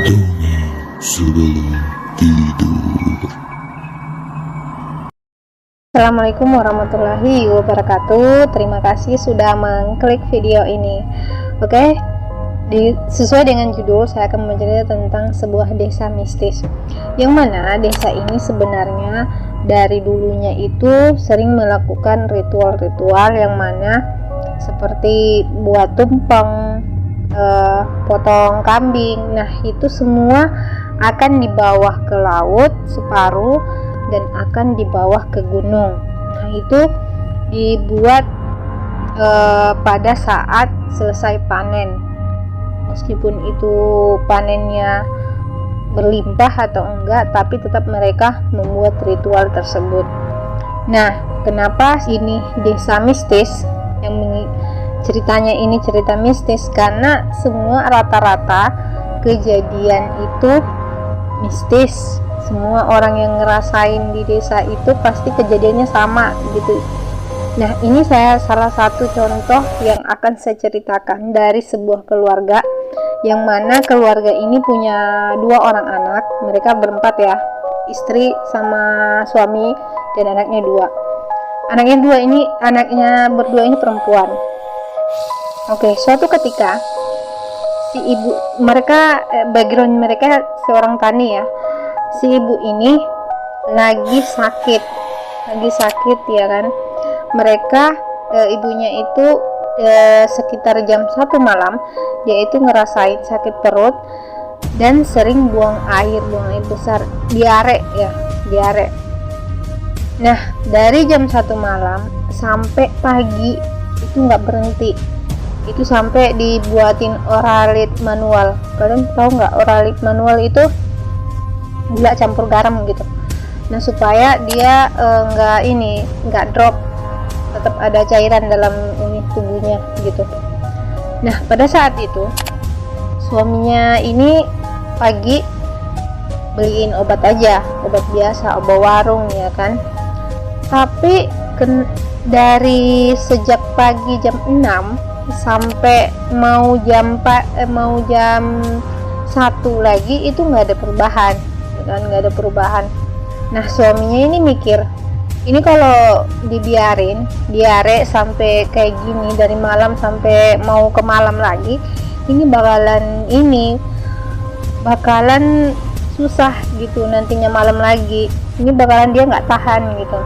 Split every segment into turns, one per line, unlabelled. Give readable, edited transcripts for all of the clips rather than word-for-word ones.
Dongeng sebelum tidur.
Assalamualaikum warahmatullahi wabarakatuh. Terima kasih sudah mengklik video ini. Oke, sesuai dengan judul, saya akan menceritakan tentang sebuah desa mistis, yang mana desa ini sebenarnya dari dulunya itu sering melakukan ritual-ritual yang mana seperti buat tumpeng, potong kambing. Nah, itu semua akan dibawa ke laut separuh dan akan dibawa ke gunung. Nah, itu dibuat pada saat selesai panen. Meskipun itu panennya berlimpah atau enggak, tapi tetap mereka membuat ritual tersebut. Nah, kenapa ini desa mistis? Ceritanya ini cerita mistis karena semua rata-rata kejadian itu mistis. Semua orang yang ngerasain di desa itu pasti kejadiannya sama gitu. Nah, ini salah satu contoh yang akan saya ceritakan dari sebuah keluarga, yang mana keluarga ini punya 2 orang anak. Mereka berempat ya, istri sama suami dan anaknya 2. Anaknya berdua ini perempuan. Oke, suatu ketika si ibu mereka, background mereka seorang tani ya. Si ibu ini lagi sakit ya kan. Mereka ibunya itu sekitar jam 1 malam, yaitu ngerasain sakit perut dan sering buang air besar, diare. Nah, dari jam 1 malam sampai pagi itu nggak berhenti. Itu sampai dibuatin oralit manual. Kalian tahu nggak oralit manual itu? Gula campur garam gitu. Nah, supaya dia nggak drop, tetap ada cairan dalam tubuhnya gitu. Nah, pada saat itu suaminya ini pagi beliin obat biasa, obat warung ya kan. Tapi dari sejak pagi jam 6 sampai mau jam 1 lagi itu nggak ada perubahan kan, nggak ada perubahan. Nah, suaminya ini mikir, ini kalau diare sampai kayak gini dari malam sampai mau ke malam lagi, ini bakalan susah gitu nantinya malam lagi. Ini bakalan dia nggak tahan gitu.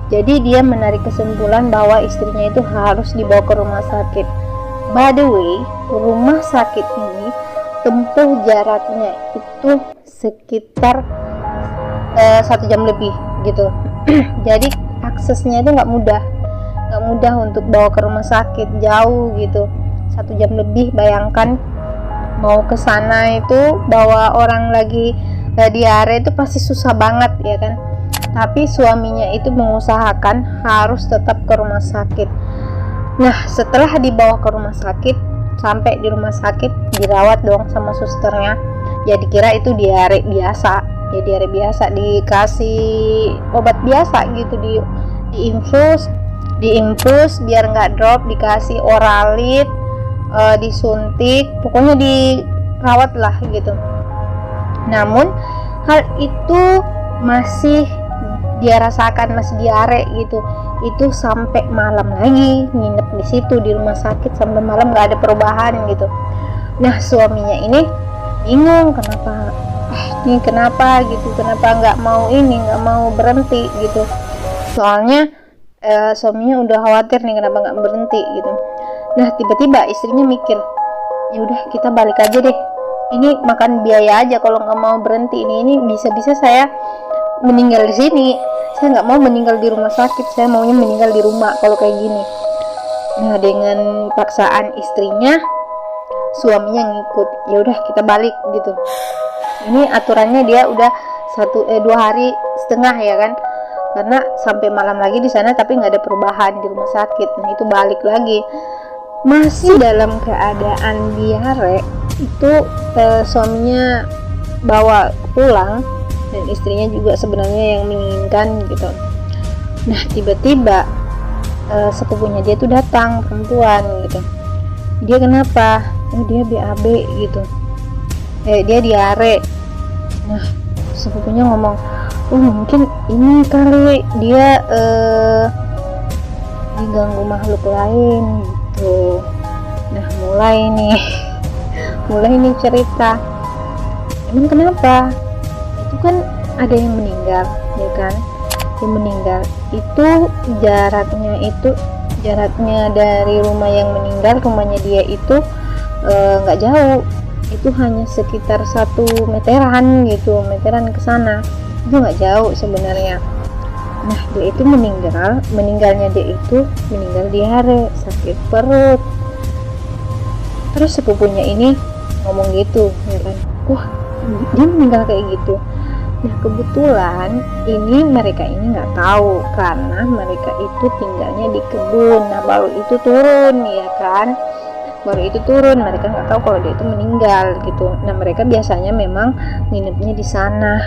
Jadi dia menarik kesimpulan bahwa istrinya itu harus dibawa ke rumah sakit. By the way, rumah sakit ini tempuh jaraknya itu sekitar 1 jam lebih gitu. Jadi aksesnya itu nggak mudah untuk bawa ke rumah sakit, jauh gitu, 1 jam lebih. Bayangkan mau ke sana itu bawa orang lagi diare itu pasti susah banget ya kan. Tapi suaminya itu mengusahakan harus tetap ke rumah sakit. Nah, setelah dibawa ke rumah sakit, sampai di rumah sakit dirawat dong sama susternya. Ya dikira itu diare biasa, dikasih obat biasa gitu, diinfus biar nggak drop, dikasih oralit, disuntik, pokoknya dirawat lah gitu. Namun hal itu masih dia rasakan, masih diare gitu. Itu sampai malam lagi nginep di situ di rumah sakit sampai malam, nggak ada perubahan gitu. Nah, suaminya ini bingung kenapa gitu, kenapa nggak mau berhenti gitu. Soalnya suaminya udah khawatir nih kenapa nggak berhenti gitu. Nah, tiba-tiba istrinya mikir, ya udah kita balik aja deh, ini makan biaya aja kalau nggak mau berhenti. Ini bisa-bisa saya meninggal di sini. Saya nggak mau meninggal di rumah sakit, saya maunya meninggal di rumah kalau kayak gini. Nah, dengan paksaan istrinya, suaminya ngikut. Ya udah kita balik gitu. Ini aturannya dia udah 2 hari setengah ya kan, karena sampai malam lagi di sana tapi nggak ada perubahan di rumah sakit. Nah, itu balik lagi masih dalam keadaan diare. Itu suaminya bawa pulang, dan istrinya juga sebenarnya yang menginginkan gitu. Nah, tiba-tiba sepupunya dia tuh datang, perempuan gitu. Dia kenapa? Oh, dia BAB gitu. dia diare. Nah, sepupunya ngomong, mungkin ini kali dia diganggu makhluk lain gitu. Nah, mulai nih cerita. Emang kenapa? Itu kan ada yang meninggal, ya kan? Yang meninggal itu jaraknya dari rumah yang meninggal ke rumahnya dia itu nggak jauh. Itu hanya sekitar 1 meteran gitu, meteran ke sana. Itu nggak jauh sebenarnya. Nah, dia itu meninggalnya dia itu meninggal diare, sakit perut. Terus sepupunya ini ngomong gitu, ya kan? Wah, dia meninggal kayak gitu. Nah, kebetulan mereka ini nggak tahu karena mereka itu tinggalnya di kebun. Nah, baru itu turun, ya kan? Baru itu turun, mereka nggak tahu kalau dia itu meninggal gitu. Nah, mereka biasanya memang nginepnya di sana.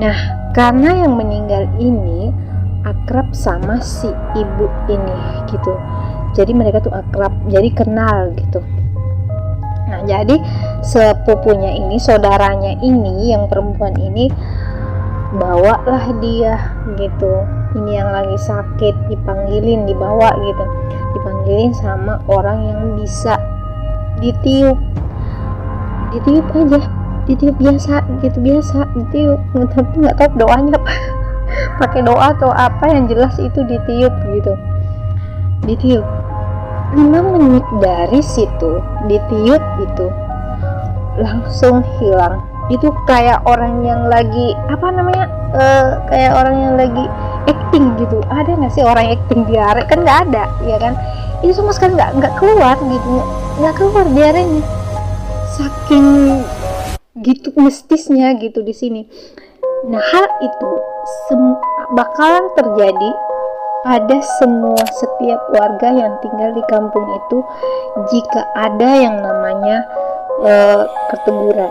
Nah, karena yang meninggal ini akrab sama si ibu ini gitu. Jadi mereka tuh akrab, jadi kenal gitu. Nah, jadi sepupunya ini, saudaranya ini, yang perempuan ini, bawalah dia gitu. Ini yang lagi sakit, dibawa gitu. Dipanggilin sama orang yang bisa ditiup aja, ditiup biasa gitu, ditiup. Tapi nggak tahu doanya apa, pakai doa atau apa, yang jelas itu ditiup gitu. Ditiup 5 menit dari situ, ditiup itu langsung hilang. Itu kayak orang yang lagi kayak orang yang lagi acting gitu. Ada nggak sih orang acting diare? Kan nggak ada, ya kan? Itu sama sekali nggak keluar gitu, nggak keluar diarenya, saking gitu mistisnya gitu di sini. Nah, hal itu bakalan terjadi pada setiap warga yang tinggal di kampung itu jika ada yang namanya keteguran.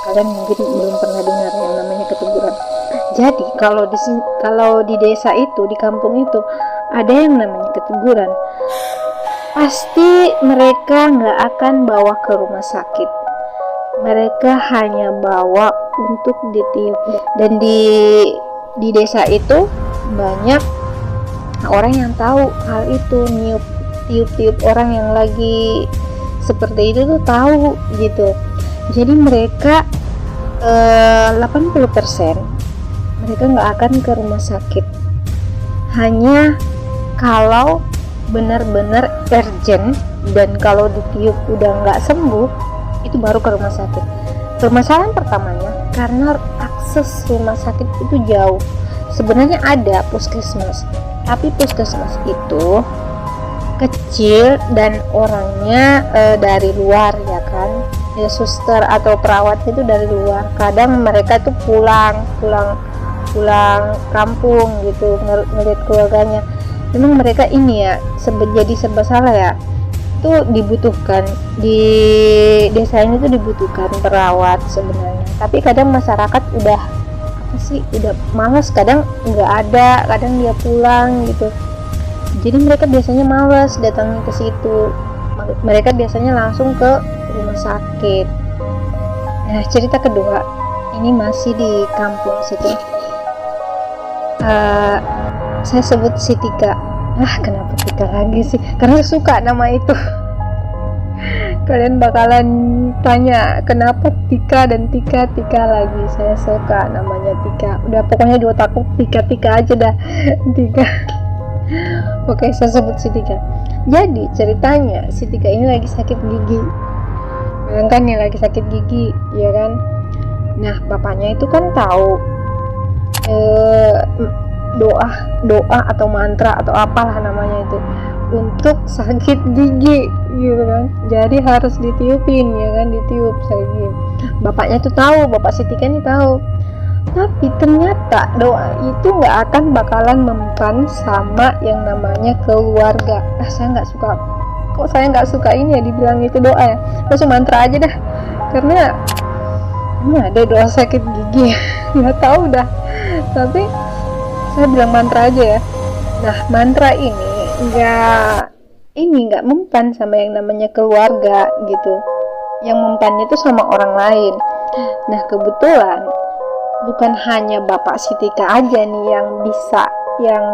Kalian mungkin belum pernah dengar yang namanya keteguran. Jadi kalau di desa itu, di kampung itu ada yang namanya keteguran, pasti mereka nggak akan bawa ke rumah sakit. Mereka hanya bawa untuk ditiup. Dan di desa itu banyak orang yang tahu hal itu, tiup orang yang lagi seperti itu tuh tahu gitu. Jadi mereka 80% mereka nggak akan ke rumah sakit, hanya kalau benar-benar urgent, dan kalau ditiup udah nggak sembuh itu baru ke rumah sakit. Permasalahan pertamanya karena akses rumah sakit itu jauh. Sebenarnya ada puskesmas, tapi puskesmas itu kecil dan orangnya dari luar, ya kan? Ya, suster atau perawat itu dari luar. Kadang mereka tuh pulang kampung gitu, ngeliat keluarganya. Memang mereka ini ya jadi serba salah ya. Itu dibutuhkan di desa ini tuh dibutuhkan perawat sebenarnya. Tapi kadang masyarakat udah malas, kadang nggak ada, kadang dia pulang gitu. Jadi mereka biasanya malas datangnya ke situ. Mereka biasanya langsung ke rumah sakit. Nah, cerita kedua ini masih di kampung situ. Saya sebut si Tika. Kenapa Tika lagi sih? Karena suka nama itu. Kalian bakalan tanya kenapa Tika dan Tika lagi. Saya suka namanya Tika. Udah pokoknya di otakku Tika aja dah. Tika. Oke, saya sebut si Tika. Jadi ceritanya si Tika ini lagi sakit gigi. Bayangkan nih, lagi sakit gigi, ya kan? Nah, bapaknya itu kan tahu doa atau mantra atau apalah namanya itu untuk sakit gigi, gitu kan? Jadi harus ditiupin, ya kan? Ditiup sakit gigi. Bapaknya tuh tahu, bapak si Tika ini tahu. Tapi ternyata doa itu nggak akan bakalan mempan sama yang namanya keluarga. Saya nggak suka. Kok saya nggak suka ini ya dibilang itu doa ya? Langsung mantra aja dah. Karena ini ada doa sakit gigi, nggak tahu dah. Tapi saya bilang mantra aja ya. Nah, mantra ini nggak mempan sama yang namanya keluarga gitu. yang mempannya itu sama orang lain. Nah kebetulan bukan hanya bapak si Tika aja nih yang bisa, yang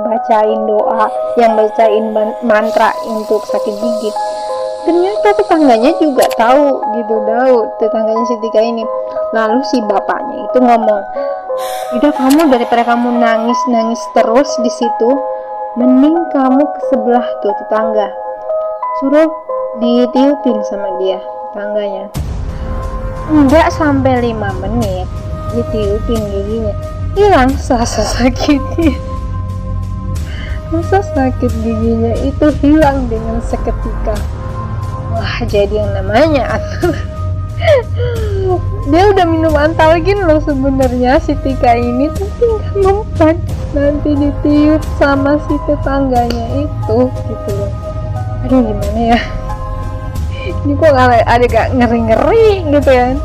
bacain doa, yang bacain mantra untuk sakit gigi. Ternyata tetangganya juga tahu tetangganya si Tika ini. Lalu si bapaknya itu ngomong, udah kamu daripada kamu nangis terus di situ, mending kamu ke sebelah tuh tetangga, suruh ditiupin sama dia tetangganya. Enggak sampai 5 menit ditiupin giginya, hilang rasa sakitnya. Rasa sakit giginya itu hilang dengan seketika. Wah, jadi yang namanya dia udah minum antalgin loh sebenarnya si Tika ini, tapi nggak mempan, nanti ditiup sama si tetangganya itu gitu loh. Aduh gimana ya, ini kok agak ngeri gitu kan.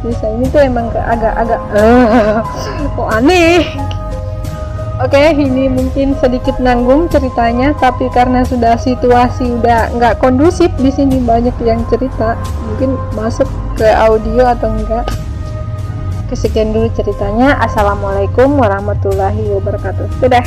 Bisa ini tuh emang agak kok aneh. Oke, ini mungkin sedikit nanggung ceritanya, tapi karena sudah situasi udah nggak kondusif di sini, banyak yang cerita, mungkin masuk ke audio atau enggak. Sekian dulu ceritanya. Assalamualaikum warahmatullahi wabarakatuh. Dadah.